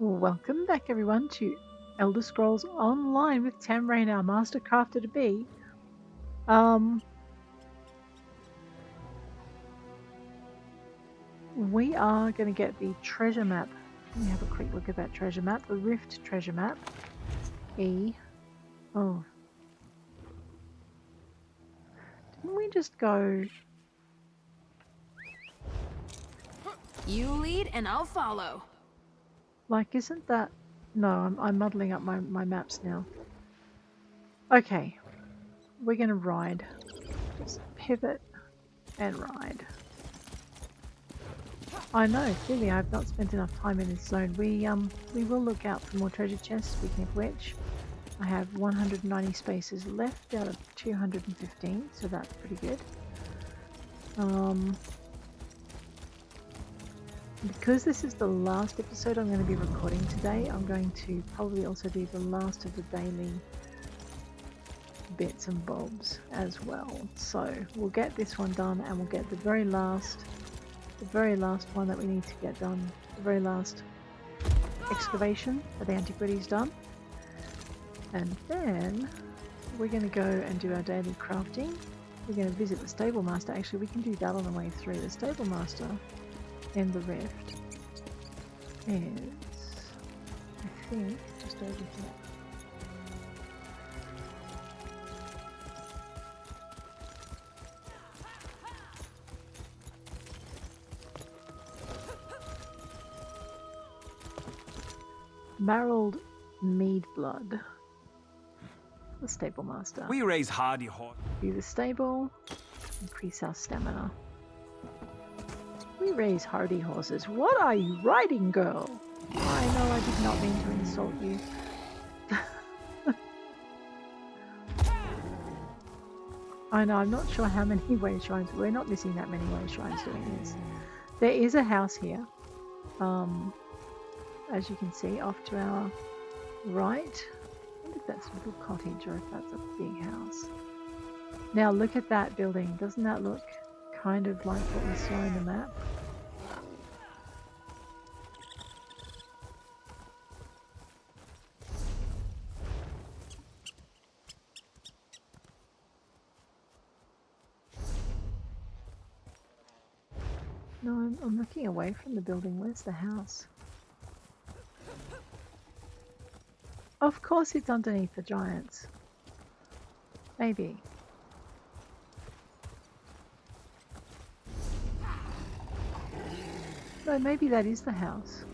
Welcome back everyone to Elder Scrolls Online with Tamrain, our master crafter to be. We are going to get the treasure map. Let me have a quick look at that treasure map. The Rift treasure map. Oh. Didn't we just go... You lead and I'll follow. Like, isn't that... No, I'm muddling up my maps now. Okay. We're going to ride. Just pivot and ride. I know, clearly I've not spent enough time in this zone. We will look out for more treasure chests, speaking of which. I have 190 spaces left out of 215, so that's pretty good. Because this is the last episode I'm going to be recording today, I'm going to probably also do the last of the daily bits and bobs as well. So we'll get this one done and we'll get the very last one that we need to get done, the very last excavation for the Antiquity's done. And then we're going to go and do our daily crafting. We're going to visit the stable master. Actually, we can do that on the way through. The stable master in the Rift is, I think, just over here. Marrelled mead blood. The stable master. We raise hardy horse. Do the stable, increase our stamina. We raise hardy horses. What are you riding, girl? I know I did not mean to insult you. I know, I'm not sure how many way shrines. We're not missing that many way shrines doing this. There is a house here. As you can see, off to our right. I wonder if that's a little cottage or if that's a big house. Now look at that building. Doesn't that look kind of like what we saw in the map? No, I'm looking away from the building. Where's the house? Of course it's underneath the giants. Maybe. No, maybe that is the house.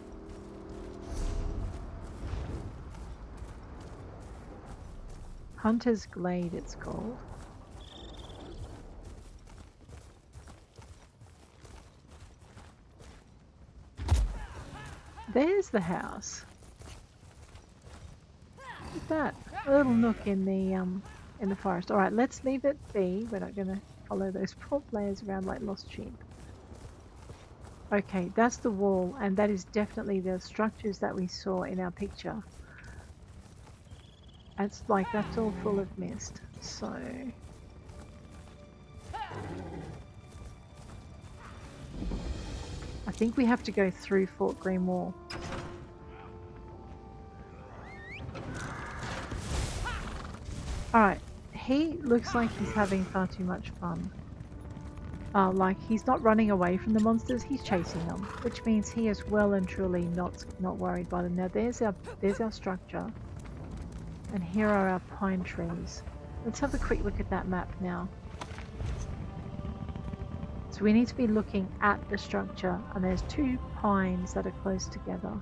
Hunter's Glade it's called. There's the house. Look at that, a little nook in the forest. All right, let's leave it be. We're not going to follow those poor players around like lost sheep. Okay, that's the wall, and that is definitely the structures that we saw in our picture. It's like that's all full of mist. So I think we have to go through Fort Greenwall. Alright, he looks like he's having far too much fun. Like he's not running away from the monsters, he's chasing them, which means he is well and truly not worried by them. Now there's our structure, and here are our pine trees. Let's have a quick look at that map now. So we need to be looking at the structure, and there's two pines that are close together.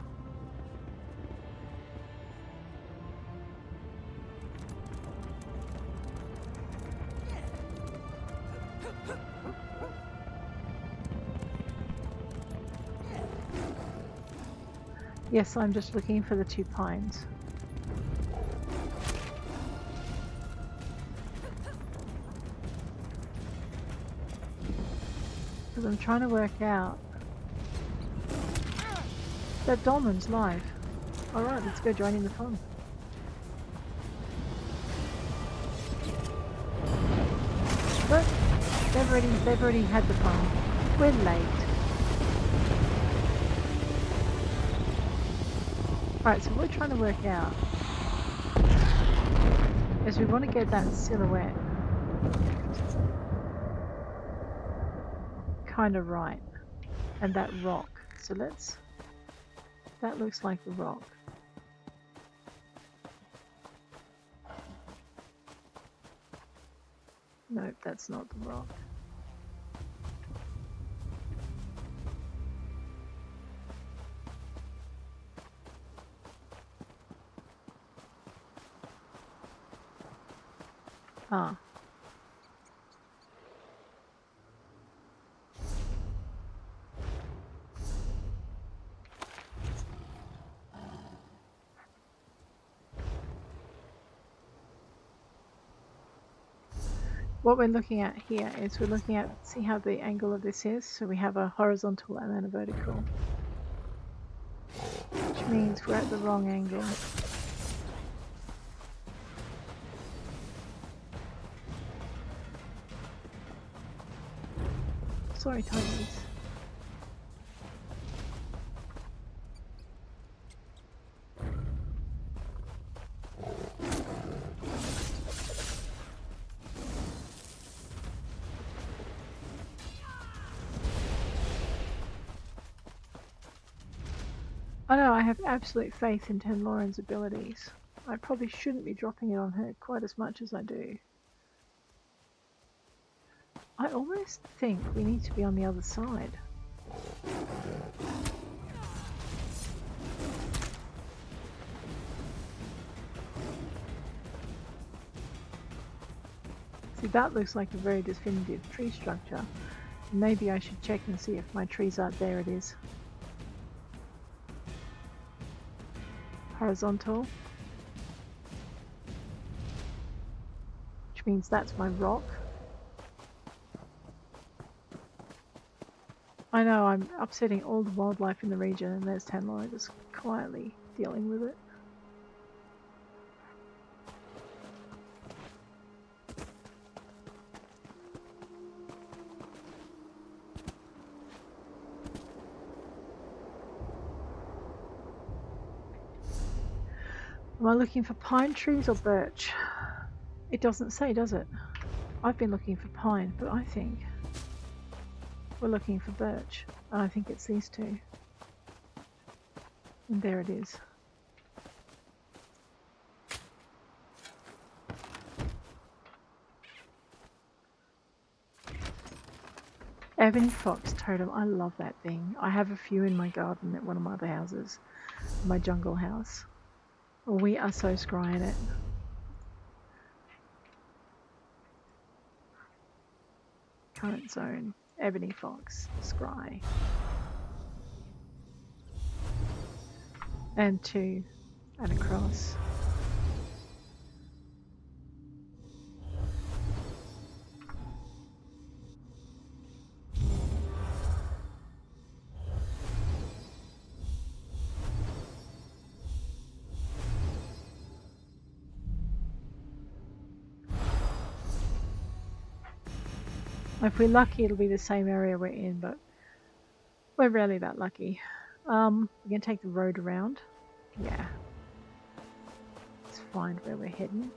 Yes, I'm just looking for the two pines. Because I'm trying to work out that Dolmen's live. Alright, let's go join in the fun. But they've already had the fun. We're late. Alright, so what we're trying to work out is we want to get that silhouette kind of right. And that rock. So let's... That looks like the rock. Nope, that's not the rock. Ah. What we're looking at here is we're looking at, see how the angle of this is? So we have a horizontal and then a vertical. Which means we're at the wrong angle. Sorry, tigers. I know, I have absolute faith in Tamrain's abilities. I probably shouldn't be dropping it on her quite as much as I do. I almost think we need to be on the other side. See, that looks like a very definitive tree structure. Maybe I should check and see if my trees aren't there. It is. Horizontal. Which means that's my rock. I know, I'm upsetting all the wildlife in the region and there's Tamrain just quietly dealing with it. Am I looking for pine trees or birch? It doesn't say, does it? I've been looking for pine, but I think we're looking for birch. And I think it's these two. And there it is. Ebony Fox Totem, I love that thing. I have a few in my garden at one of my other houses, my jungle house. We are so scrying it. Current zone, Ebony Fox, Scry. And 2, and across. If we're lucky, it'll be the same area we're in, but we're rarely that lucky. We're gonna take the road around. Yeah. Let's find where we're heading.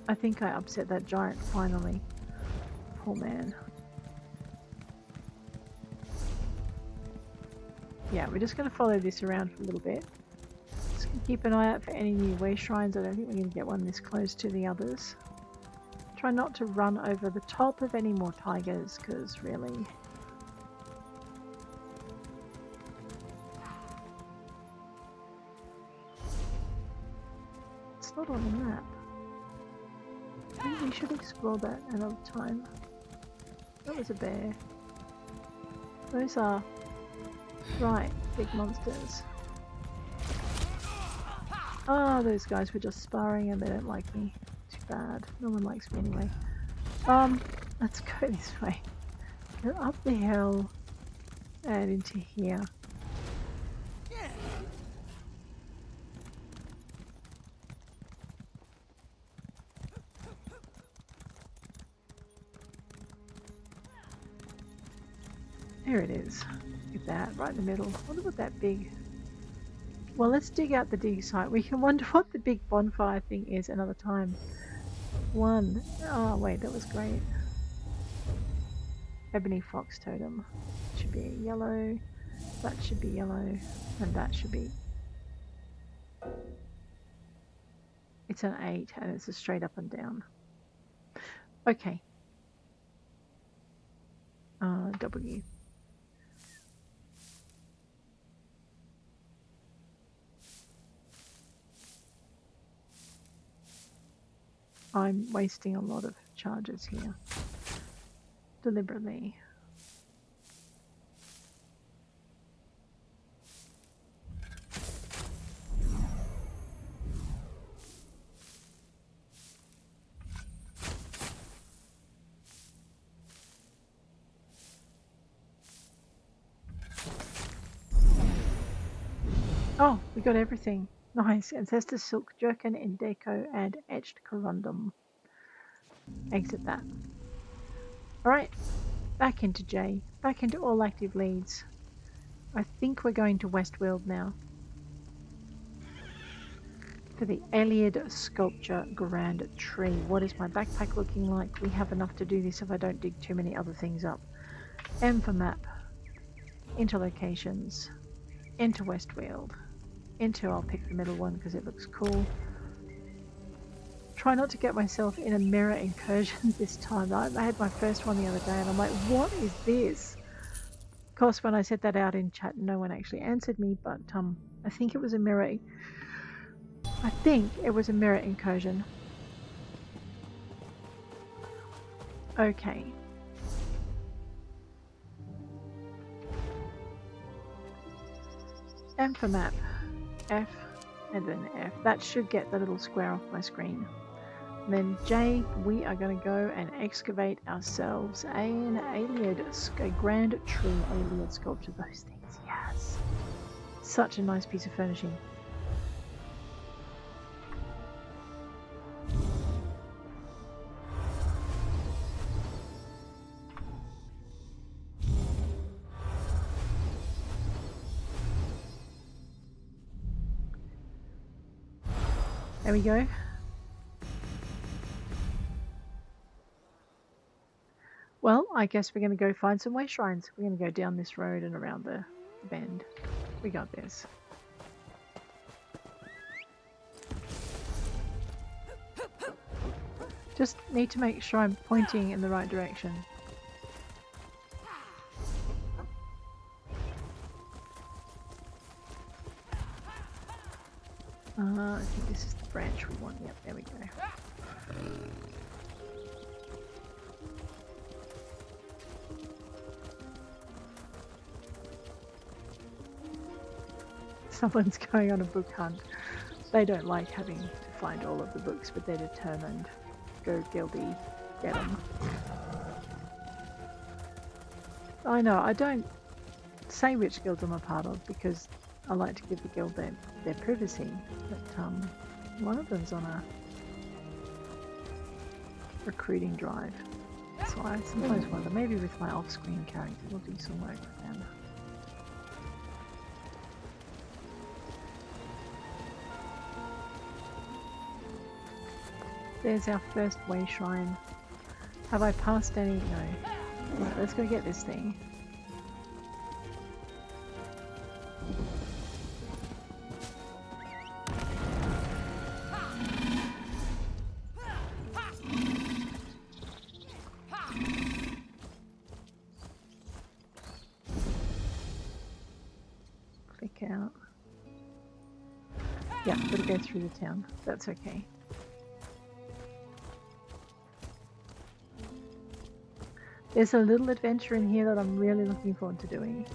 I think I upset that giant finally. Poor man. Yeah, we're just gonna follow this around for a little bit. Just gonna keep an eye out for any new way shrines. I don't think we're gonna get one this close to the others. Try not to run over the top of any more tigers, because really... It's not on the map. Maybe we should explore that another time. That was a bear. Those are... right, big monsters. Ah, those guys were just sparring and they don't like me. Too bad. No one likes me anyway. Let's go this way. Go up the hill and into here. Here it is. Look at that, right in the middle. I wonder what that big... Well, let's dig out the dig site. We can wonder what the big bonfire thing is another time. One. Oh, wait, that was great. Ebony Fox Totem. Should be yellow. That should be yellow. And that should be... It's an 8 and it's a straight up and down. Okay. W. I'm wasting a lot of charges here. Deliberately. Oh, we got everything. Nice. Ancestor Silk Jerkin in Deco and Etched Corundum. Exit that. Alright, back into J. Back into all active leads. I think we're going to West Weald now. For the Ayleid Sculpture Grand Tree. What is my backpack looking like? We have enough to do this if I don't dig too many other things up. M for map. Into locations. Into West Weald. Into, I'll pick the middle one because it looks cool. Try not to get myself in a mirror incursion this time. I had my first one the other day and I'm like, what is this? Of course, when I said that out in chat, no one actually answered me, but I think it was a mirror. I think it was a mirror incursion. Okay. M for map. F and then F. That should get the little square off my screen. And then J, we are going to go and excavate ourselves an a grand tree Ayleid sculpture. Those things, yes. Such a nice piece of furnishing. There we go. Well, I guess we're going to go find some way shrines. We're going to go down this road and around the bend. We got this. Just need to make sure I'm pointing in the right direction. I think this is the branch we want. Yep, there we go. Someone's going on a book hunt. They don't like having to find all of the books, but they're determined. Go Guildy, get them. I know, I don't say which guilds I'm a part of because I like to give the guild their privacy, but one of them's on a recruiting drive. So I sometimes wonder, maybe with my off-screen character we'll do some work with them. There's our first way shrine. Have I passed any? No. Right, let's go get this thing. Click out. Yeah, gotta go through the town. That's okay. There's a little adventure in here that I'm really looking forward to doing.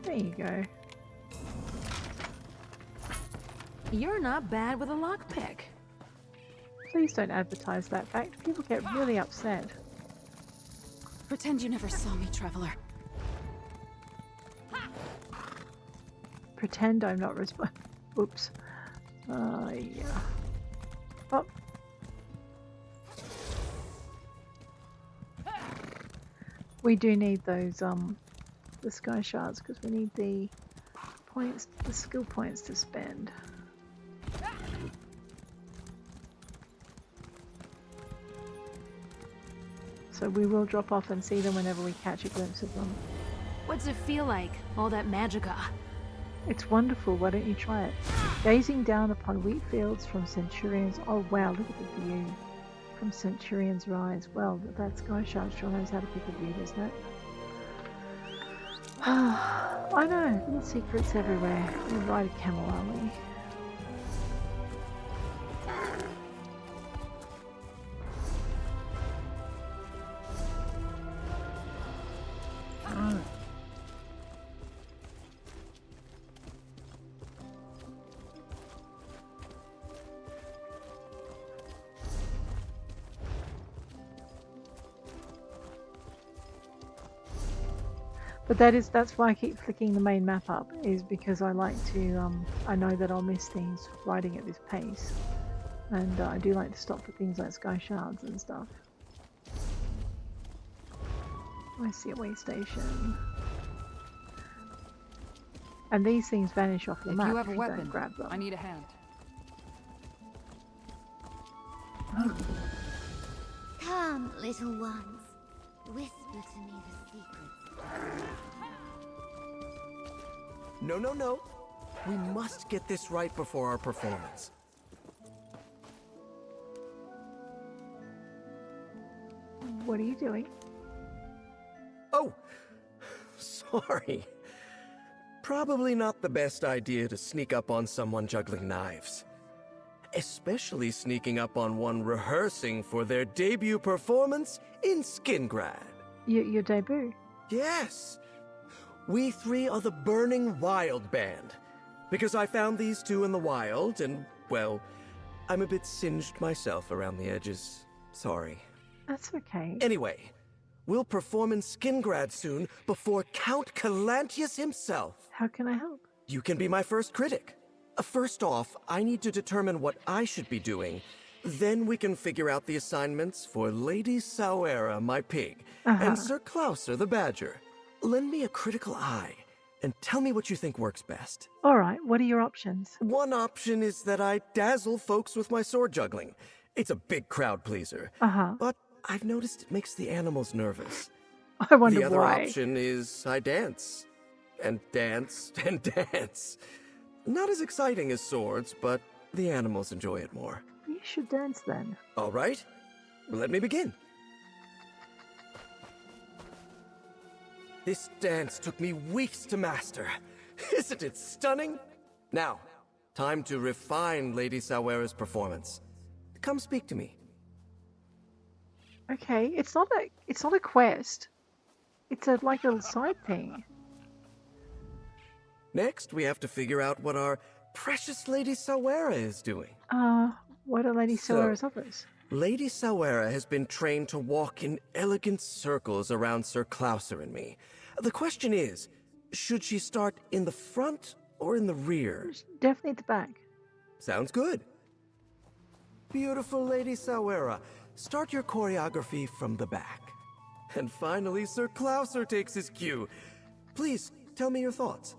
There you go. You're not bad with a lockpick. Please don't advertise that fact. People get really upset. Pretend you never saw me, traveler. Pretend I'm not Oops. Yeah. Oh. We do need those, the Skyshards, because we need the points, the skill points to spend. So we will drop off and see them whenever we catch a glimpse of them. What's it feel like, all that magicka? It's wonderful, why don't you try it? Gazing down upon wheat fields from Centurion's... Oh wow, look at the view. From Centurion's rise. Well, that Skyshard sure knows how to pick a view, doesn't it? I know, little secrets everywhere. We'll ride a camel, aren't we? But that's why I keep flicking the main map up, is because I like to, I know that I'll miss things riding at this pace. And I do like to stop for things like Skyshards and stuff. I see a way station. And these things vanish off the map if you have a don't weapon, grab them. I need a hand. Come, little ones. Whisper to me the secrets. No, no, no. We must get this right before our performance. What are you doing? Oh, sorry. Probably not the best idea to sneak up on someone juggling knives. Especially sneaking up on one rehearsing for their debut performance in Skingrad. Your debut? Yes. We three are the Burning Wild Band. Because I found these two in the wild, and, well, I'm a bit singed myself around the edges. Sorry. That's okay. Anyway, we'll perform in Skingrad soon before Count Calantius himself. How can I help? You can be my first critic. First off, I need to determine what I should be doing. Then we can figure out the assignments for Lady Sawera, my pig, and Sir Klauser, the badger. Lend me a critical eye, and tell me what you think works best. Alright, what are your options? One option is that I dazzle folks with my sword juggling. It's a big crowd pleaser. But I've noticed it makes the animals nervous. I wonder why. The other why. option is I dance. And dance, and dance. Not as exciting as swords, but the animals enjoy it more. You should dance then. All right, let me begin. This dance took me weeks to master. Isn't it stunning? Now, time to refine Lady Sawera's performance. Come speak to me. Okay, it's not a quest. It's like a side thing. Next, we have to figure out what our precious Lady Sawera is doing. What are Lady Sawera's others? Lady Sawera has been trained to walk in elegant circles around Sir Klauser and me. The question is, should she start in the front or in the rear? Definitely at the back. Sounds good. Beautiful Lady Sawera, start your choreography from the back. And finally, Sir Klauser takes his cue. Please, tell me your thoughts.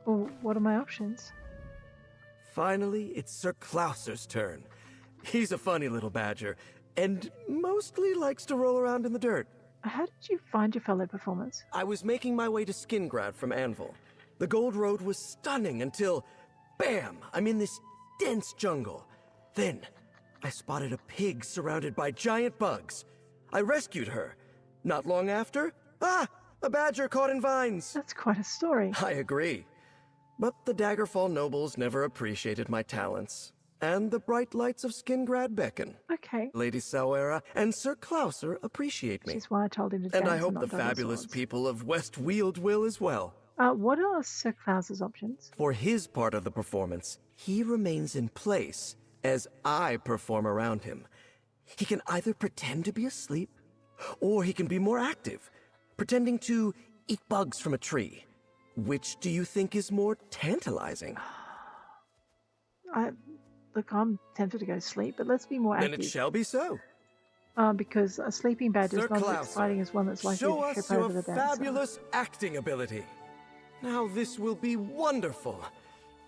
Well, what are my options? Finally, it's Sir Klauser's turn. He's a funny little badger, and mostly likes to roll around in the dirt. How did you find your fellow performers? I was making my way to Skingrad from Anvil. The Gold Road was stunning until, bam, I'm in this dense jungle. Then, I spotted a pig surrounded by giant bugs. I rescued her. Not long after, a badger caught in vines. That's quite a story. I agree. But the Daggerfall nobles never appreciated my talents. And the bright lights of Skingrad beckon. Okay. Lady Sawera and Sir Klauser appreciate me. Which is why I told him to dance And I hope not the dinosaurs. fabulous people of West Weald will as well. What are Sir Klaus's options? For his part of the performance, he remains in place as I perform around him. He can either pretend to be asleep, or he can be more active, pretending to eat bugs from a tree. Which do you think is more tantalizing? Look, I'm tempted to go sleep, but let's be more Then active. it shall be so. Because a sleeping badge is Sir not as Klauser, exciting as one that's likely show to us trip your over the dancer. fabulous acting ability. Now this will be wonderful.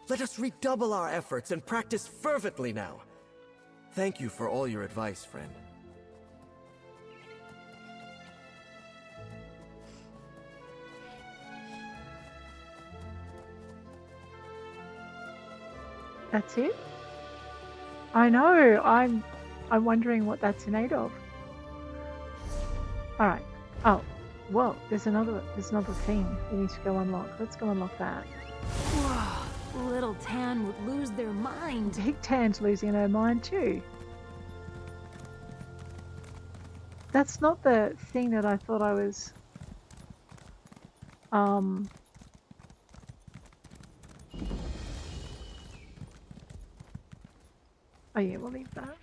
Let us redouble our efforts and practice fervently now. Thank you for all your advice, friend. That's it? I know. I'm wondering what that's in aid of. All right. Oh, whoa. There's another thing we need to go unlock. Let's go unlock that. Whoa, little Tan would lose their mind. Big Tan's losing her mind too. That's not the thing that I thought I was. Oh yeah, we'll leave that.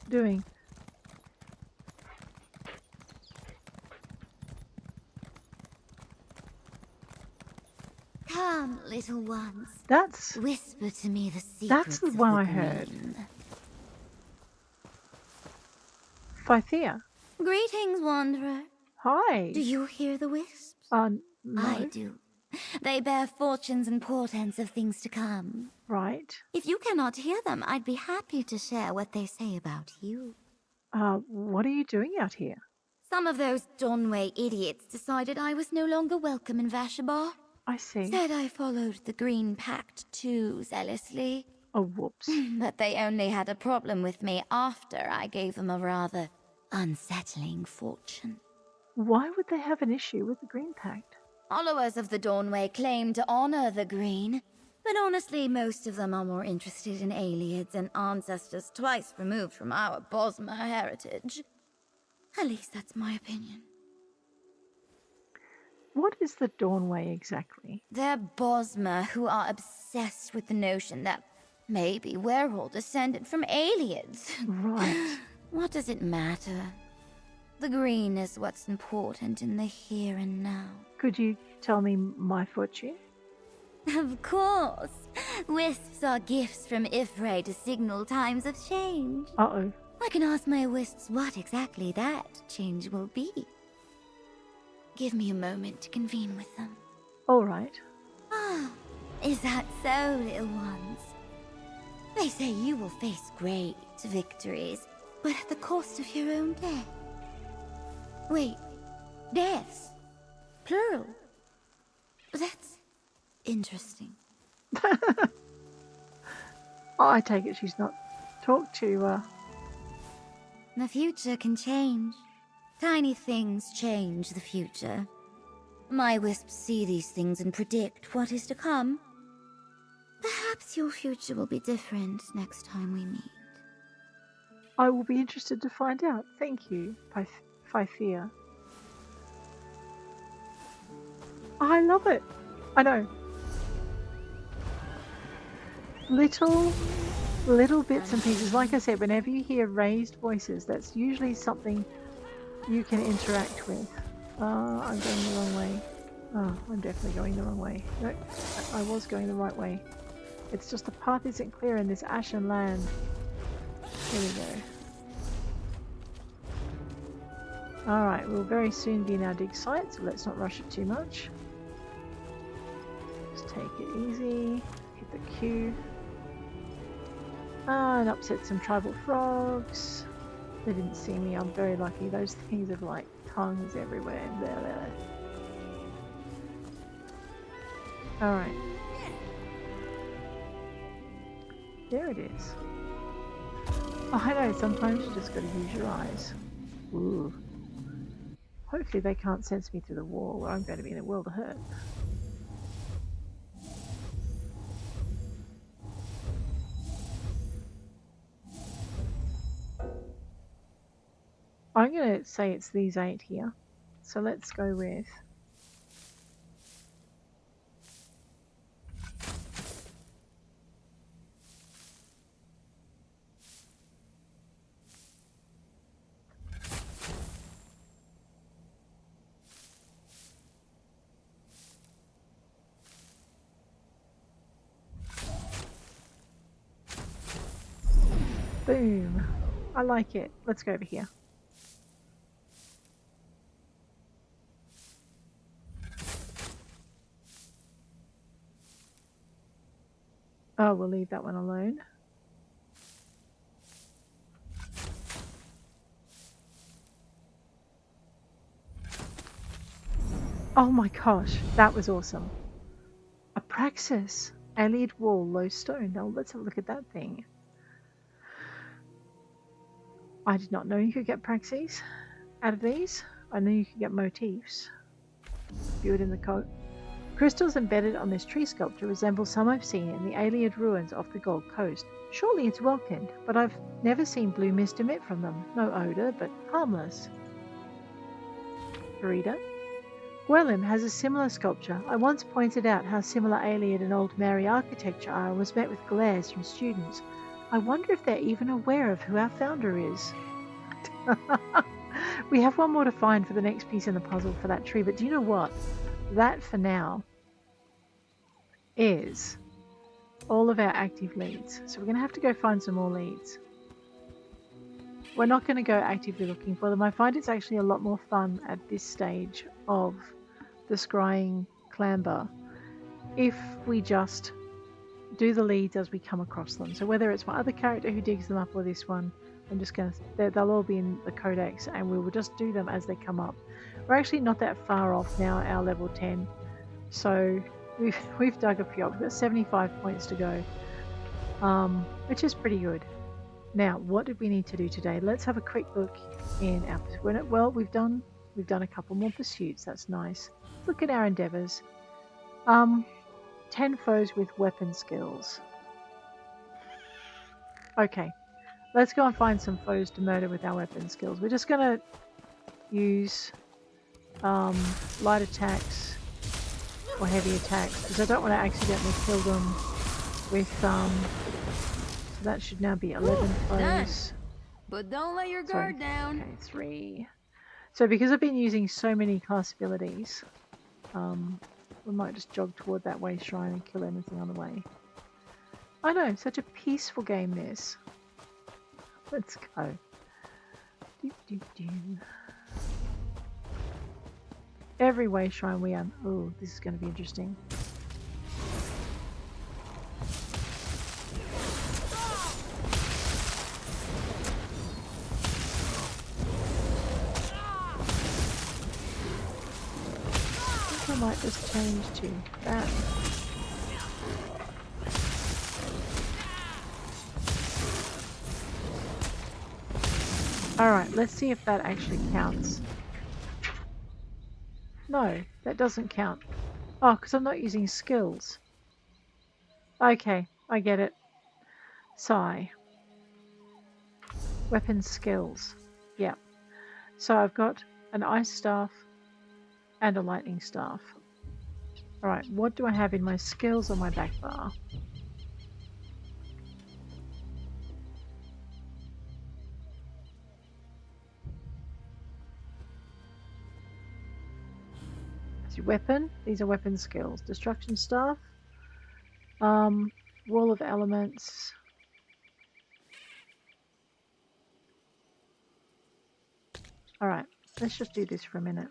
Doing. Come, little ones. That's Whisper to me the secrets. That's the of one the I heard. green. Fythia. Greetings, wanderer. Hi. Do you hear the wisps? No. I do. They bear fortunes and portents of things to come. Right. If you cannot hear them, I'd be happy to share what they say about you. What are you doing out here? Some of those Donway idiots decided I was no longer welcome in Vashabar. I see. Said I followed the Green Pact too zealously. Oh, whoops. But they only had a problem with me after I gave them a rather unsettling fortune. Why would they have an issue with the Green Pact? Followers of the Dawnway claim to honor the Green, but honestly, most of them are more interested in Ayleids and ancestors twice removed from our Bosmer heritage. At least that's my opinion. What is the Dawnway exactly? They're Bosmer who are obsessed with the notion that maybe we're all descended from Ayleids. Right. What does it matter? The green is what's important in the here and now. Could you tell me my fortune? Of course. Wisps are gifts from Ifray to signal times of change. Uh-oh. I can ask my wisps what exactly that change will be. Give me a moment to convene with them. All right. Ah, is that so, little ones? They say you will face great victories, but at the cost of your own death. Wait, deaths? Plural? That's interesting. Oh, I take it she's not talked to, The future can change. Tiny things change the future. My wisps see these things and predict what is to come. Perhaps your future will be different next time we meet. I will be interested to find out. Thank you, Fythia. I love it. I know. Little bits and pieces. Like I said, whenever you hear raised voices, that's usually something you can interact with. I'm going the wrong way. Oh, I'm definitely going the wrong way. No, I was going the right way. It's just the path isn't clear in this ashen land. Here we go. Alright, we'll very soon be in our dig site, so let's not rush it too much. Just take it easy. Hit the Q. And upset some tribal frogs. They didn't see me, I'm very lucky. Those things have like tongues everywhere. Blah, blah. Alright. There it is. Oh, I know, sometimes you just gotta use your eyes. Ooh. Hopefully they can't sense me through the wall, or I'm going to be in a world of hurt. I'm going to say it's these 8 here. So let's go with... Boom. I like it. Let's go over here. Oh, we'll leave that one alone. Oh my gosh, that was awesome. A Praxis. Ayleid wall, low stone. Now let's have a look at that thing. I did not know you could get Praxis out of these. I knew you could get motifs. View it in the coat. Crystals embedded on this tree sculpture resemble some I've seen in the Ayleid ruins off the Gold Coast. Surely it's welcomed, but I've never seen blue mist emit from them. No odour, but harmless. Reader. Gwellim has a similar sculpture. I once pointed out how similar Ayleid and Old Mary architecture are and was met with glares from students. I wonder if they're even aware of who our founder is. We have one more to find for the next piece in the puzzle for that tree, but do you know what? That for now is all of our active leads. So we're going to have to go find some more leads. We're not going to go actively looking for them. I find it's actually a lot more fun at this stage of the scrying clamber if we just do the leads as we come across them. So whether it's my other character who digs them up or this one, I'm just going to, they'll all be in the codex and we will just do them as they come up. We're actually not that far off now, our level 10. So we've dug a few up. We've got 75 points to go, which is pretty good. Now, what did we need to do today? Let's have a quick look in our... Well, we've done a couple more pursuits. That's nice. Look at our endeavors. 10 foes with weapon skills. Okay, let's go and find some foes to murder with our weapon skills. We're just going to use light attacks or heavy attacks because I don't want to accidentally kill them with... so that should now be 11 foes. Done. But don't let your guard down. Okay, 3. So because I've been using so many class abilities, we might just jog toward that way shrine and kill anything on the way. I know, such a peaceful game this. Let's go. Every way shrine we are... Oh, this is going to be interesting. I might just change to that. Alright, let's see if that actually counts. No, that doesn't count. Oh, because I'm not using skills. Okay, I get it. Sigh. Weapon skills. Yeah. So I've got an ice staff and a lightning staff. Alright, what do I have in my skills on my back bar? That's your weapon. These are weapon skills. Destruction staff. Wall of elements. Alright, let's just do this for a minute.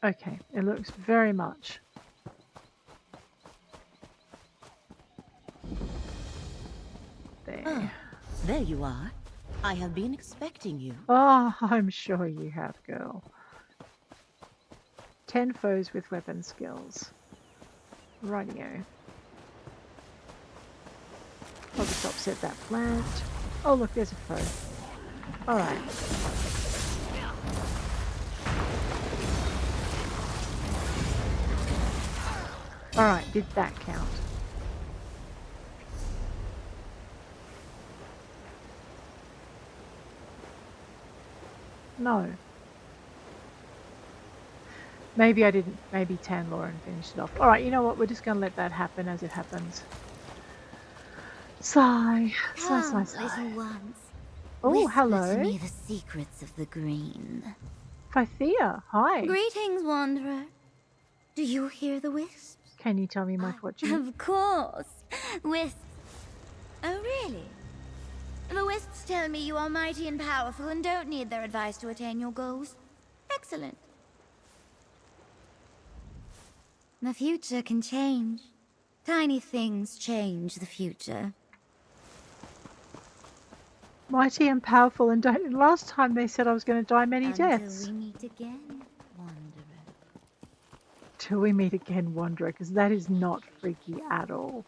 Okay, it looks very much. There. Ah, there you are. I have been expecting you. Oh, I'm sure you have, girl. 10 foes with weapon skills. Rightio. I'll just upset that plant. Oh, look, there's a foe. Alright. Alright, did that count? No. Maybe I didn't. Maybe Tanlauren finished it off. Alright, you know what? We're just going to let that happen as it happens. Sigh. Sigh, sigh, Come, sigh. little ones. Oh, Whisper hello. to me the secrets of the green. Pythia, hi. Greetings, wanderer. Do you hear the wisps? Can you tell me my fortune? Of course. Wisps. Oh, really? The wisps tell me you are mighty and powerful and don't need their advice to attain your goals. Excellent. The future can change. Tiny things change the future. Mighty and powerful and don't... Last time they said I was going to die many Until deaths. we meet again, wanderer. Till we meet again, Wanderer, because that is not freaky at all.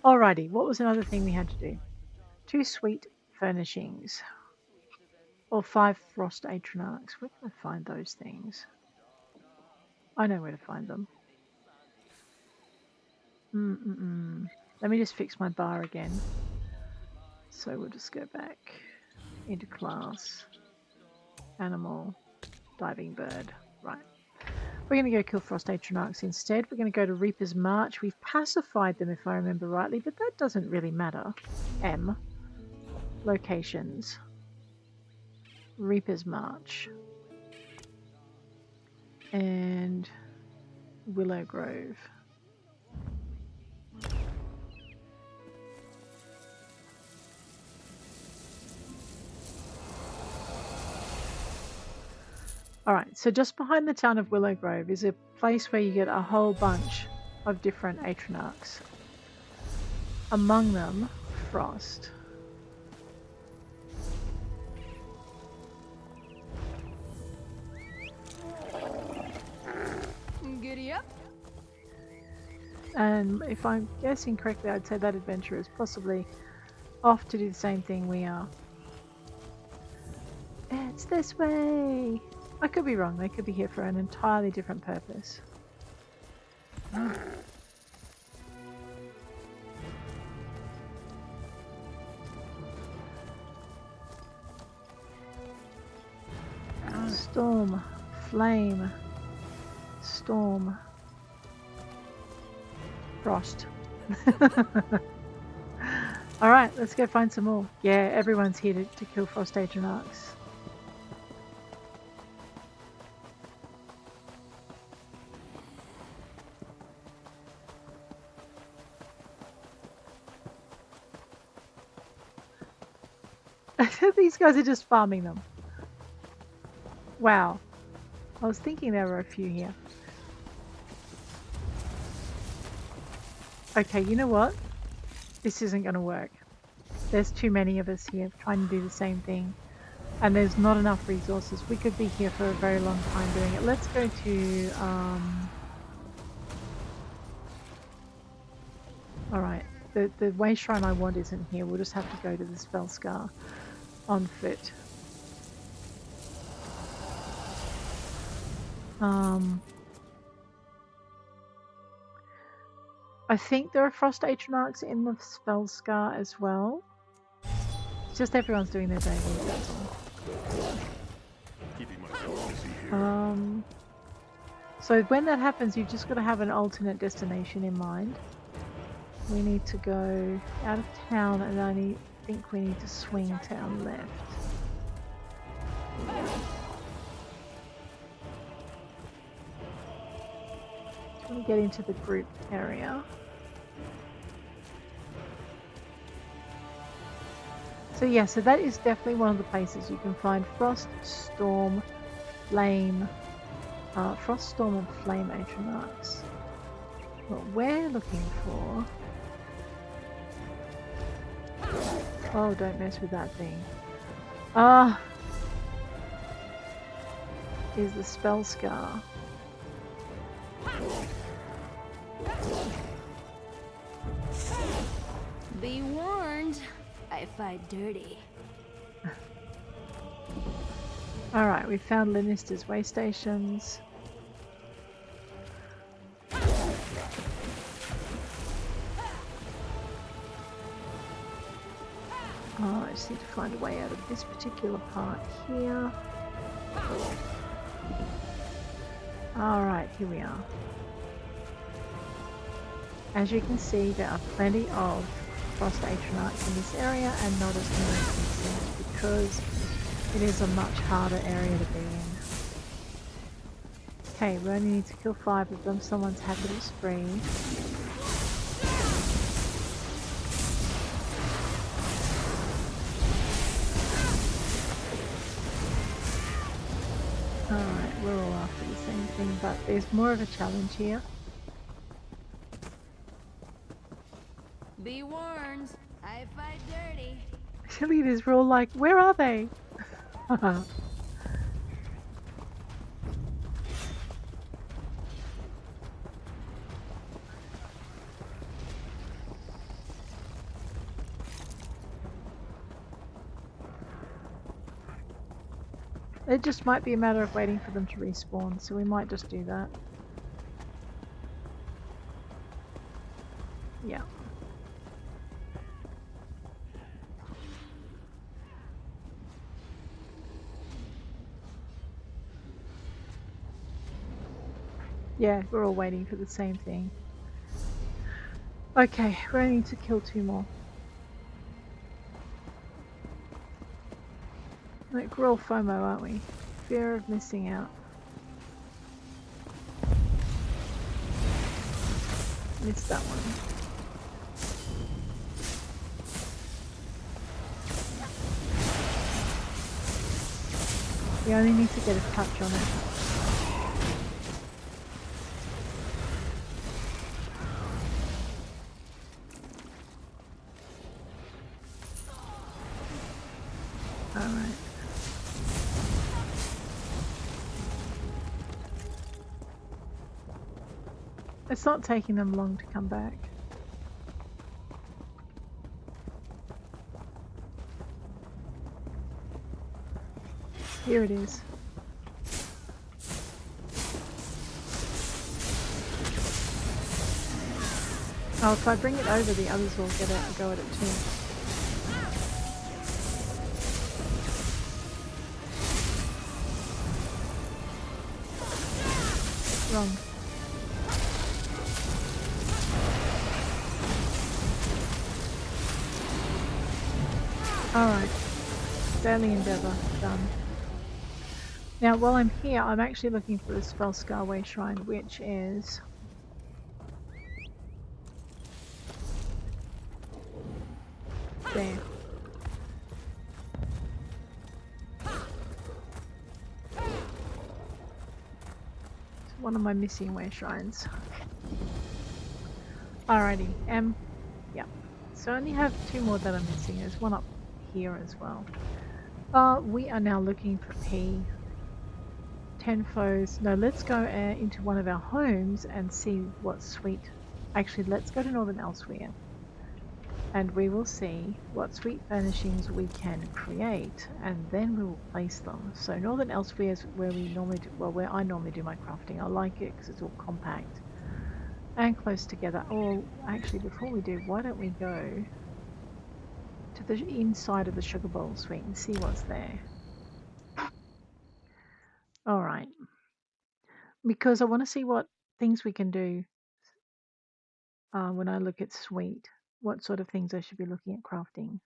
Alrighty, what was another thing we had to do? 2 sweet furnishings. Or 5 frost atronachs. Where can I find those things? I know where to find them. Let me just fix my bar again. So we'll just go back into class, animal, diving bird. Right. We're going to go kill frost atronachs instead. We're going to go to Reaper's March. We've pacified them if I remember rightly, but that doesn't really matter. M. Locations. Reaper's March. And Willow Grove. Alright, so just behind the town of Willow Grove is a place where you get a whole bunch of different atronachs. Among them, Frost. Giddy up. And if I'm guessing correctly, I'd say that adventurer is possibly off to do the same thing we are. It's this way! I could be wrong, they could be here for an entirely different purpose. Storm, flame, storm, frost. Alright, let's go find some more. Yeah, everyone's here to kill frost atronachs. These guys are just farming them. Wow. I was thinking there were a few here. Okay, you know what? This isn't going to work. There's too many of us here trying to do the same thing. And there's not enough resources. We could be here for a very long time doing it. Let's go to... Alright. The way shrine I want isn't here. We'll just have to go to the spell scar on foot. I think there are frost atronachs in the spell scar as well. It's just everyone's doing their daily, that's all. So when that happens, you've just got to have an alternate destination in mind. We need to go out of town, and I think we need to swing to our left. Let me get into the group area. So yeah, so that is definitely one of the places you can find frost, storm, flame, frost, storm, and flame atronachs. What we're looking for. Oh, don't mess with that thing. Is the spell scar. Be warned, I fight dirty. Alright, we found Lannister's way stations. I just need to find a way out of this particular part here. Cool. Alright, here we are. As you can see, there are plenty of frost atronachs in this area and not as many consumers because it is a much harder area to be in. Okay, we only need to kill 5 of them. Someone's happy to spree. Alright, we're all after the same thing, but there's more of a challenge here. Be warned, I fight dirty. Cheerleaders were all like, where are they? It just might be a matter of waiting for them to respawn, so we might just do that. Yeah. Yeah, we're all waiting for the same thing. Okay, we're only to kill 2 more. Like, we're all FOMO, aren't we? Fear of missing out. Missed that one. We only need to get a touch on it. Alright. It's not taking them long to come back. Here it is. Oh, if I bring it over, the others will get out and go at it too. Wrong. Alright. Daily endeavour. Done. Now, while I'm here, I'm actually looking for the Spellscar Way Shrine, which is... there. It's one of my missing way shrines. Alrighty, yeah. So I only have 2 more that I'm missing. There's one up here as well. We are now looking for P. 10 foes. No, let's go into one of our homes and see what's sweet. Actually, let's go to Northern Elsewhere. And we will see what sweet furnishings we can create, and then we will place them. So Northern Elsewhere is where we normally do, well, where I normally do my crafting. I like it because it's all compact and close together. Oh, actually, before we do, why don't we go to the inside of the Sugar Bowl Suite and see what's there. Alright. Because I want to see what things we can do when I look at Suite. What sort of things I should be looking at crafting.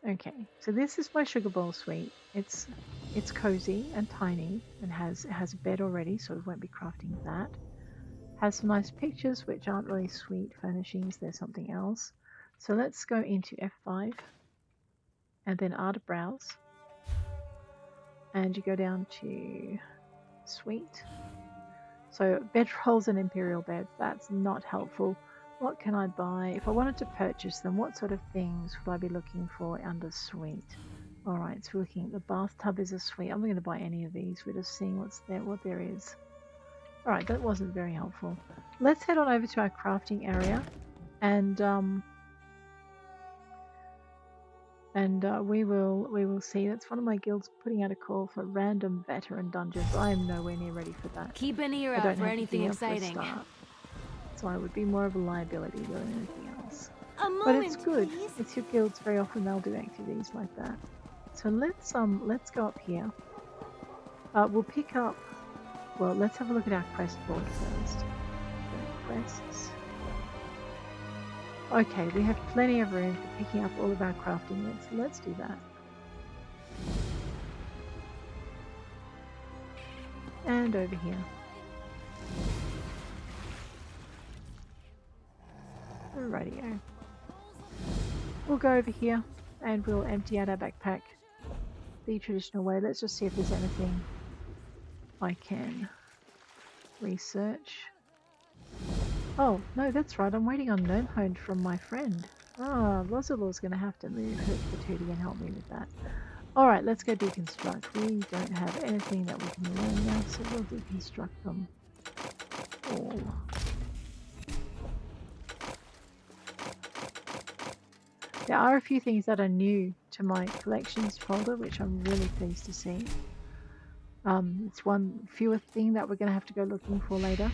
Okay, so this is my Sugar Bowl Suite. It's cozy and tiny and has a bed already, so we won't be crafting that. Has some nice pictures which aren't really sweet furnishings, there's something else. So let's go into F5 and then R to browse. And you go down to Suite. So bedrolls and imperial beds, that's not helpful. What can I buy? If I wanted to purchase them, what sort of things would I be looking for under Suite? Alright, so we're looking at the bathtub is a suite. I'm not going to buy any of these. We're just seeing what there is. Alright, that wasn't very helpful. Let's head on over to our crafting area and we will see. That's one of my guilds putting out a call for random veteran dungeons. I am nowhere near ready for that. Keep an ear I out don't for have anything anything else for a exciting. start. So I would be more of a liability than anything else. A moment, But it's good. please. It's your guilds. Very often they'll do activities like that. So let's go up here. We'll pick up. Well, let's have a look at our quest board first. Quests. Okay, we have plenty of room for picking up all of our crafting needs. So let's do that. And over here. Rightio. We'll go over here and we'll empty out our backpack the traditional way. Let's just see if there's anything I can research. Oh, no, that's right. I'm waiting on Nernhoned from my friend. Ah, Rosalor's going to have to move her patootie and help me with that. Alright, let's go deconstruct. We don't have anything that we can learn now, so we'll deconstruct them all. There are a few things that are new to my collections folder, which I'm really pleased to see. It's one fewer thing that we're going to have to go looking for later.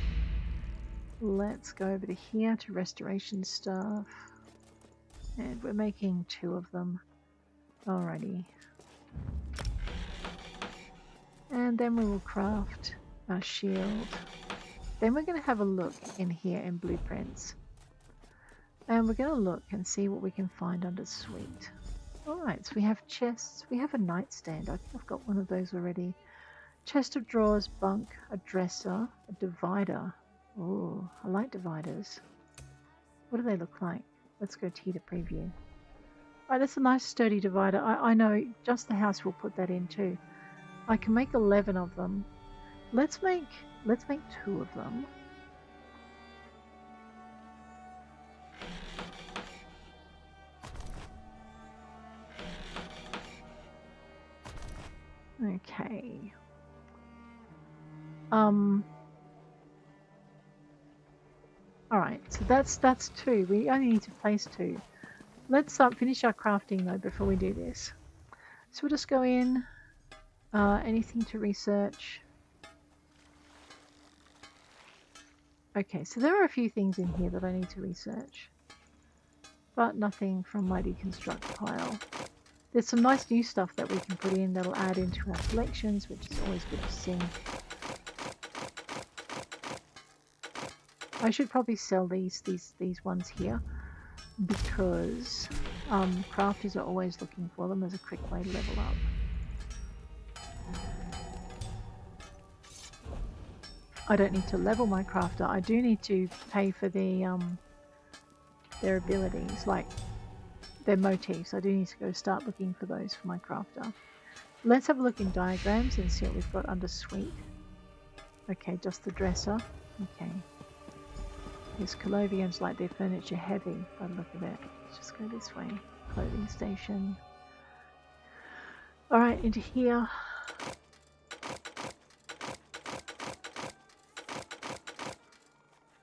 Let's go over to here to restoration stuff. And we're making 2 of them. Alrighty. And then we will craft our shield. Then we're going to have a look in here in blueprints. And we're going to look and see what we can find under suite. Alright, so we have chests. We have a nightstand. I think I've got one of those already. Chest of drawers, bunk, a dresser, a divider. Oh, I like dividers. What do they look like? Let's go to here to preview. Alright, that's a nice sturdy divider. I know, just the house will put that in too. I can make 11 of them. Let's make 2 of them. Okay. Alright, so that's 2. We only need to place 2. Let's finish our crafting though before we do this. So we'll just go in. Anything to research? Okay, so there are a few things in here that I need to research. But nothing from my deconstruct pile. There's some nice new stuff that we can put in that'll add into our collections, which is always good to see. I should probably sell these ones here because crafters are always looking for them as a quick way to level up. I don't need to level my crafter. I do need to pay for the their abilities, like their motifs. I do need to go start looking for those for my crafter. Let's have a look in diagrams and see what we've got under suite. Okay, just the dresser. Okay. Yes, Colovians like their furniture heavy by the look of it. Let's just go this way. Clothing station. Alright, into here.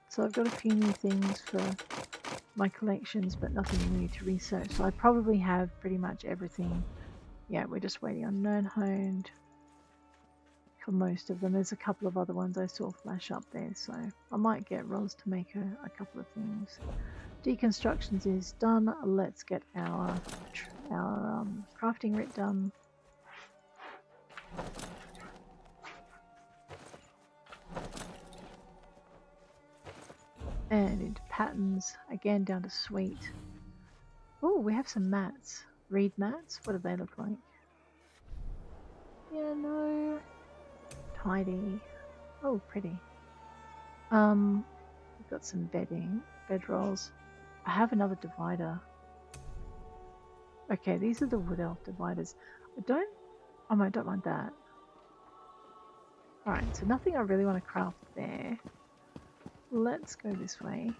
So I've got a few new things for my collections, but nothing new to research. So I probably have pretty much everything. Yeah, we're just waiting on Nernhoned for most of them. There's a couple of other ones I saw flash up there, so I might get Ros to make a couple of things. Deconstructions is done. Let's get our crafting writ done. And into patterns, again down to suite. Oh, we have some mats. Reed mats? What do they look like? Yeah, no. Tidy. Oh, pretty. We've got some bedding, bedrolls. I have another divider. Okay, these are the wood elf dividers. I don't mind that. Alright, so nothing I really want to craft there. Let's go this way.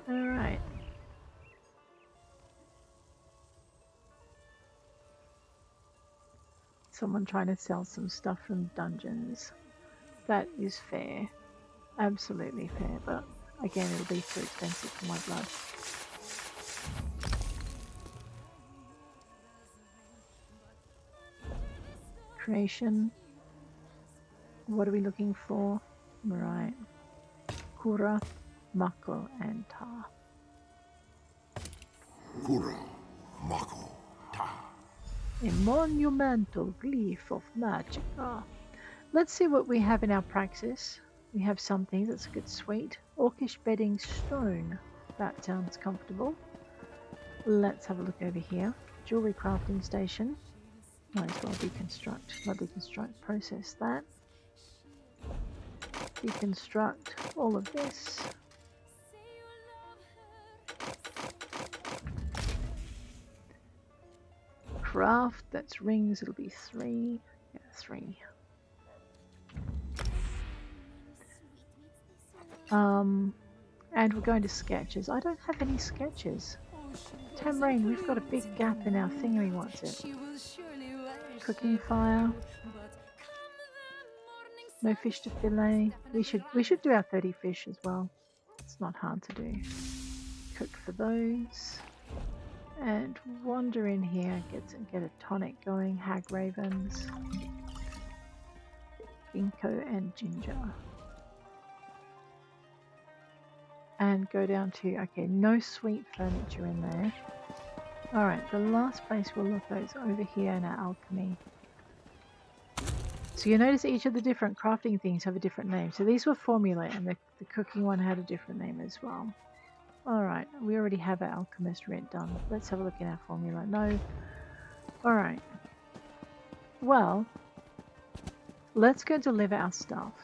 Alright. Someone trying to sell some stuff from dungeons. That is fair. Absolutely fair, but again, it'll be too expensive for my blood. Creation. What are we looking for? Right. Kura, Mako, and Ta. Kura, Mako, Ta. A monumental glyph of Magicka. Let's see what we have in our praxis. We have something that's a good sweet. Orcish bedding stone. That sounds comfortable. Let's have a look over here. Jewelry crafting station. Might as well deconstruct. Not deconstruct, process that. Deconstruct all of this. Craft, that's rings, it'll be 3. Yeah, 3. And we're going to sketches. I don't have any sketches. Tamrain, we've got a big gap in our thingy, what's it? Cooking fire. No fish to fillet. We should do our 30 fish as well. It's not hard to do. Cook for those. And wander in here, get a tonic going. Hag ravens. Ginkgo and ginger. And go down to, okay, no sweet furniture in there. Alright, the last place we'll look at is over here in our alchemy. So you notice each of the different crafting things have a different name. So these were formulae, and the cooking one had a different name as well. Alright, we already have our alchemist rent done. Let's have a look at our formula. No. Alright. Well, let's go deliver our stuff.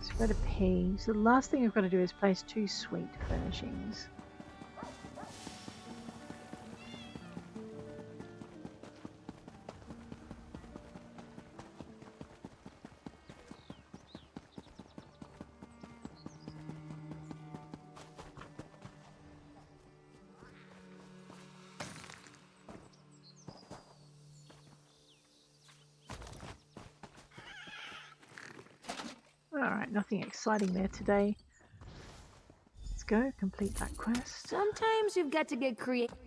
So we've got a P. So the last thing we've got to do is place 2 sweet furnishings. Alright, nothing exciting there today. Let's go, complete that quest. Sometimes you've got to get creative.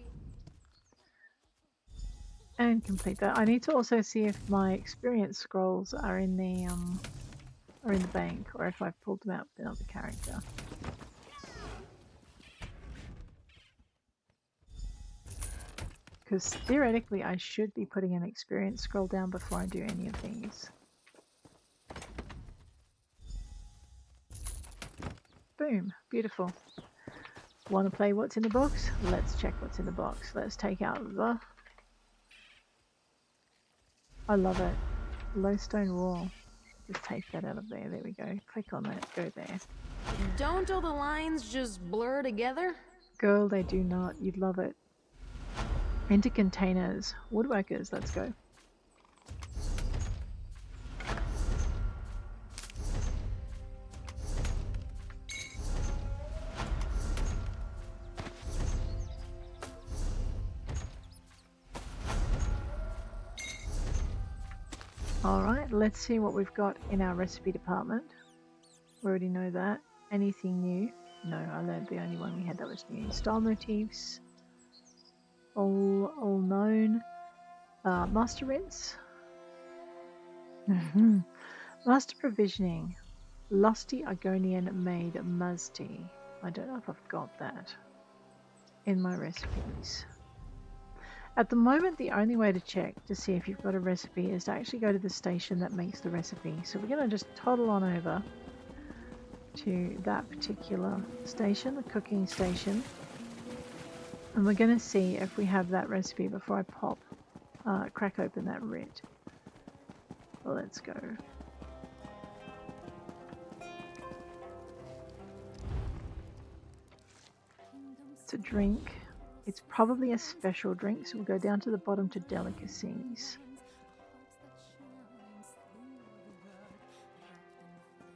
And complete that. I need to also see if my experience scrolls are in the bank, or if I've pulled them out with another character. Because theoretically I should be putting an experience scroll down before I do any of these. Boom, beautiful. Want to play what's in the box? Let's check what's in the box. Let's take out the... I love it. Lowstone wall. Just take that out of there. There we go. Click on that. Go there. Don't all the lines just blur together? Girl, they do not. You'd love it. Into containers. Woodworkers. Let's go. Alright, let's see what we've got in our recipe department. We already know that. Anything new? No, I learned the only one we had that was new. Style motifs. All known. Master rinse. Master provisioning. Lusty Argonian made Mazti. I don't know if I've got that in my recipes. At the moment, the only way to check to see if you've got a recipe is to actually go to the station that makes the recipe. So we're going to just toddle on over to that particular station, the cooking station. And we're going to see if we have that recipe before I crack open that writ. Well, let's go. It's a drink. It's probably a special drink, so we'll go down to the bottom to delicacies.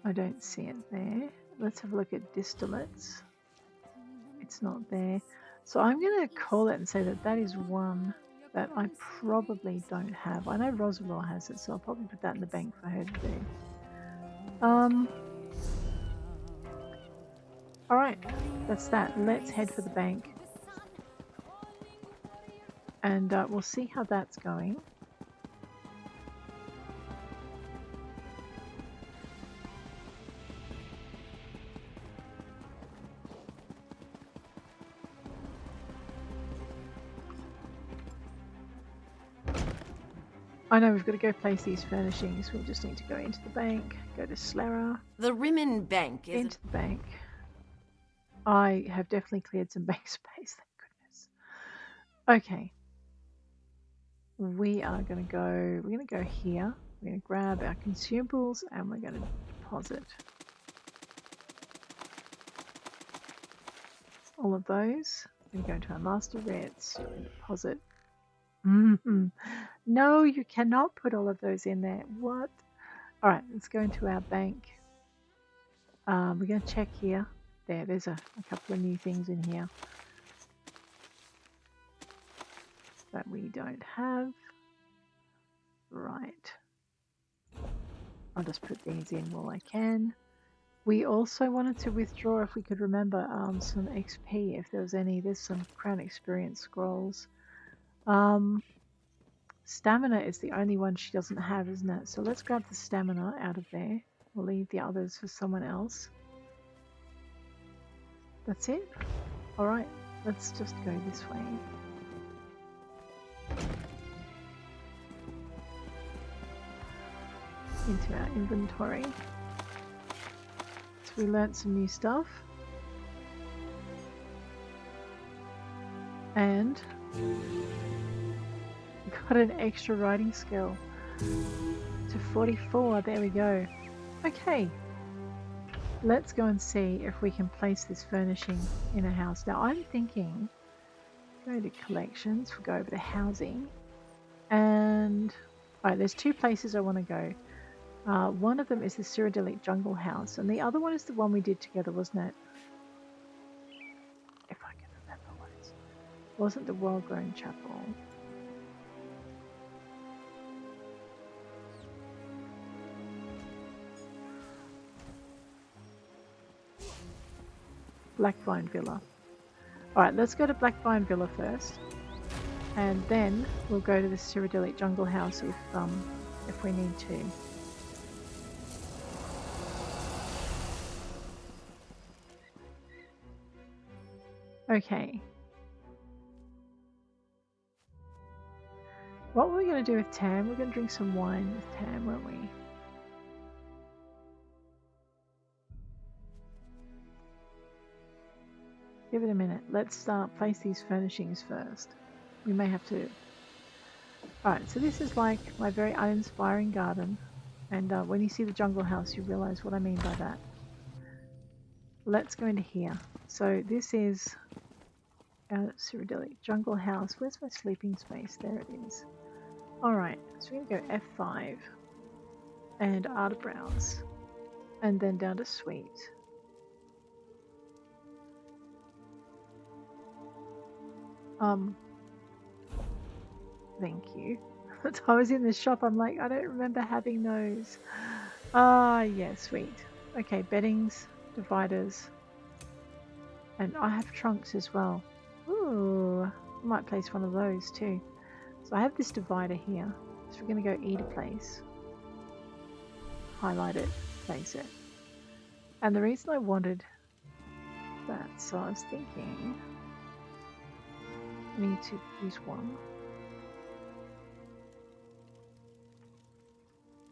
I don't see it there. Let's have a look at distillates. It's not there. So I'm going to call it and say that that is one that I probably don't have. I know Rosalind has it, so I'll probably put that in the bank for her to do. Alright, that's that. Let's head for the bank. And we'll see how that's going. I know we've got to go place these furnishings. We just need to go into the bank, go to Slara, The Rimmen Bank is into the bank. I have definitely cleared some bank space, thank goodness. Okay. We're going to go here. We're going to grab our consumables and we're going to deposit all of those. We're going to go into our master rates and deposit. No, you cannot put all of those in there. What? Alright, let's go into our bank. We're going to check here. There's a couple of new things in here that we don't have. Right. I'll just put these in while I can. We also wanted to withdraw, if we could remember, some XP, if there was any. There's some crown experience scrolls. Stamina is the only one she doesn't have, isn't it? So let's grab the stamina out of there. We'll leave the others for someone else. That's it? Alright, let's just go this way. Into our inventory. So we learnt some new stuff. And we got an extra writing skill to 44. There we go. Okay. Let's go and see if we can place this furnishing in a house. Now I'm thinking, go to collections, we'll go over to housing, and alright, there's two places I want to go. One of them is the Cyrodilic Jungle House, and the other one is the one we did together, wasn't it? If I can remember what it wasn't the Well-Grown Chapel. Blackvine Villa. Alright, let's go to Blackvine Villa first. And then we'll go to the Cyrodilic Jungle House if we need to. Okay. What were we going to do with Tam? We're going to drink some wine with Tam, weren't we? Give it a minute. Let's place these furnishings first. We may have to... Alright, so this is like my very uninspiring garden. And when you see the jungle house, you realise what I mean by that. Let's go into here. So this is our Cyrodilic Jungle House. Where's my sleeping space? There it is. Alright, so we're going to go F5. And Art Browse. And then down to Suite. Thank you. I was in the shop, I'm like, I don't remember having those. Ah, yeah, sweet. Okay, beddings, dividers. And I have trunks as well. Ooh, I might place one of those too. So I have this divider here. So we're going to go E to place. Highlight it, place it. And the reason I wanted that, so I was thinking... I need to use one.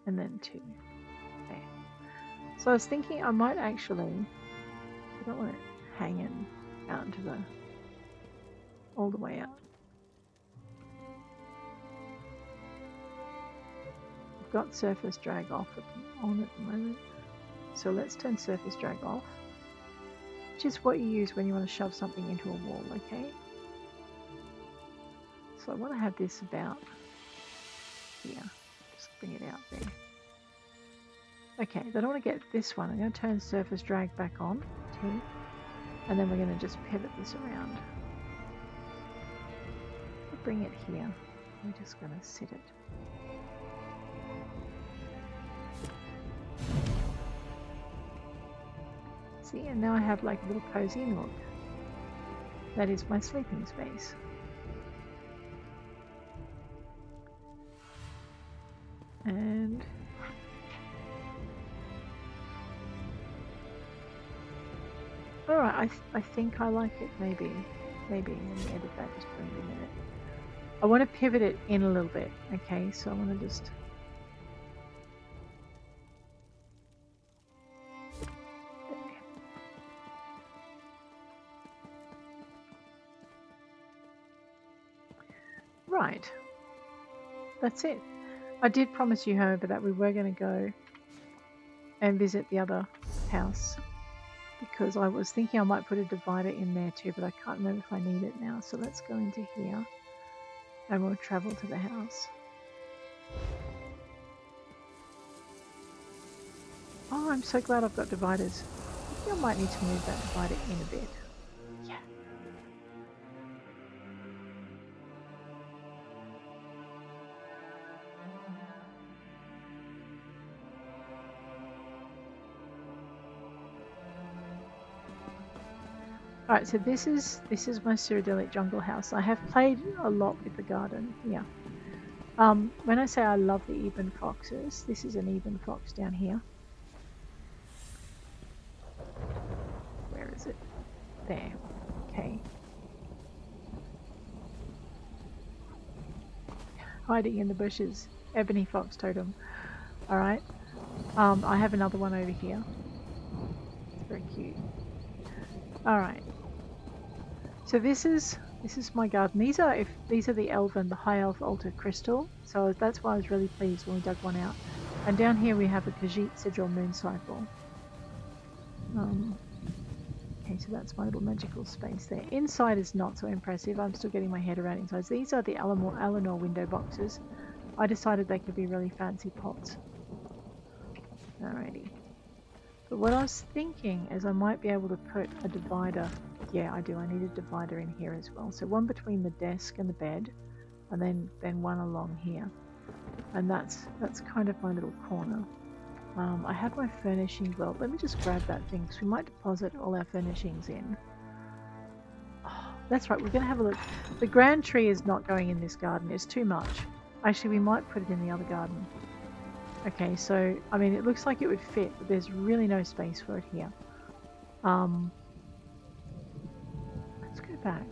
And then two. Okay. So I was thinking I might actually... I don't want it hanging out into the... all the way out. I've got surface drag off on at the moment. So let's turn surface drag off. Which is what you use when you want to shove something into a wall, okay? So I want to have this about here. Just bring it out there. Okay, then I want to get this one. I'm going to turn surface drag back on, T, and then we're going to just pivot this around. I'll bring it here. I'm just going to sit it. See, and now I have like a little cozy nook. That is my sleeping space. And alright, I think I like it. Maybe let me edit that just for a minute. I want to pivot it in a little bit. Okay, so I want to just... Right. That's it. I did promise you, however, that we were going to go and visit the other house, because I was thinking I might put a divider in there too, but I can't remember if I need it now. So let's go into here and we'll travel to the house. Oh, I'm so glad I've got dividers. I think I might need to move that divider in a bit. Yeah. Alright, so this is my Cyrodilic Jungle House. I have played a lot with the garden. Yeah. When I say I love the Ebony Foxes, this is an Ebony Fox down here. Where is it? There. Okay. Hiding in the bushes. Ebony Fox Totem. Alright. I have another one over here. It's very cute. Alright. So this is my garden. These are the Elven, the High Elf Altar Crystal. So that's why I was really pleased when we dug one out. And down here we have a Khajiit Sigil Moon Cycle. Okay, so that's my little magical space there. Inside is not so impressive. I'm still getting my head around inside. So these are the Eleanor window boxes. I decided they could be really fancy pots. Alrighty. But what I was thinking is I might be able to put a divider. Yeah, I do. I need a divider in here as well. So one between the desk and the bed, and then one along here. And that's kind of my little corner. I have my furnishing well. Let me just grab that thing because we might deposit all our furnishings in. Oh, that's right. We're going to have a look. The grand tree is not going in this garden. It's too much. Actually, we might put it in the other garden. Okay, so, I mean, it looks like it would fit, but there's really no space for it here. Let's go back.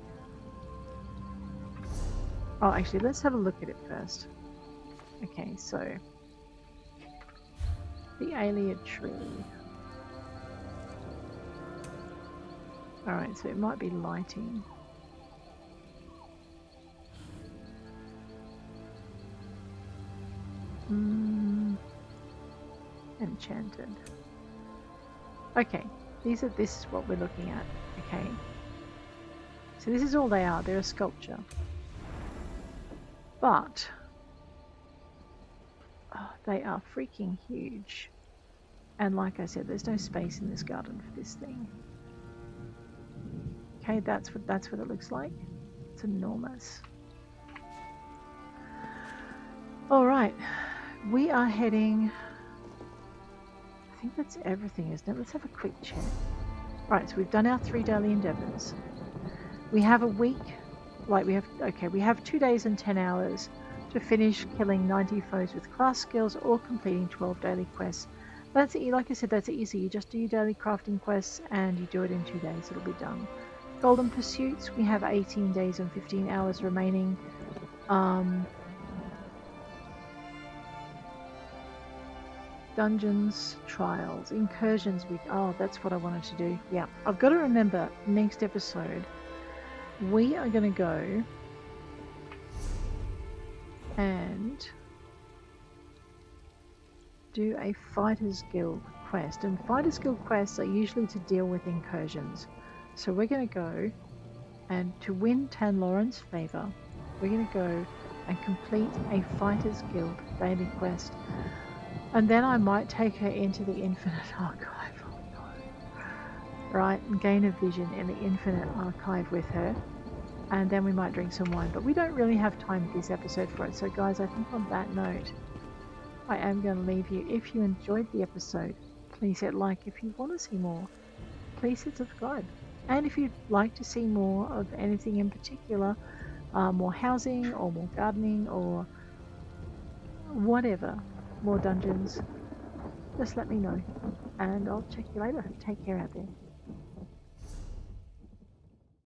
Oh, actually, let's have a look at it first. Okay, so... the Ayleid tree. Alright, so it might be lighting. Enchanted. Okay, this is what we're looking at. Okay. So this is all they are. They're a sculpture. But they are freaking huge. And like I said, there's no space in this garden for this thing. Okay, that's what it looks like. It's enormous. Alright. We are heading... I think that's everything, isn't it? Let's have a quick check. Right, so we've done our 3 daily endeavors. We have a week, we have 2 days and 10 hours to finish killing 90 foes with class skills or completing 12 daily quests. That's like I said, that's easy. You just do your daily crafting quests and you do it in 2 days. It'll be done. Golden Pursuits, we have 18 days and 15 hours remaining. Dungeons, trials, incursions. Oh, that's what I wanted to do. Yeah, I've got to remember next episode we are going to go and do a Fighters Guild quest. And Fighters Guild quests are usually to deal with incursions. So we're going to go and to win Tanloran's favor, we're going to go and complete a Fighters Guild daily quest. And then I might take her into the Infinite Archive. Oh no. Right, and gain a vision in the Infinite Archive with her. And then we might drink some wine. But we don't really have time this episode for it. So guys, I think on that note, I am going to leave you. If you enjoyed the episode, please hit like. If you want to see more, please hit subscribe. And if you'd like to see more of anything in particular, more housing or more gardening or whatever, more dungeons, just let me know and I'll check you later. Take care out there.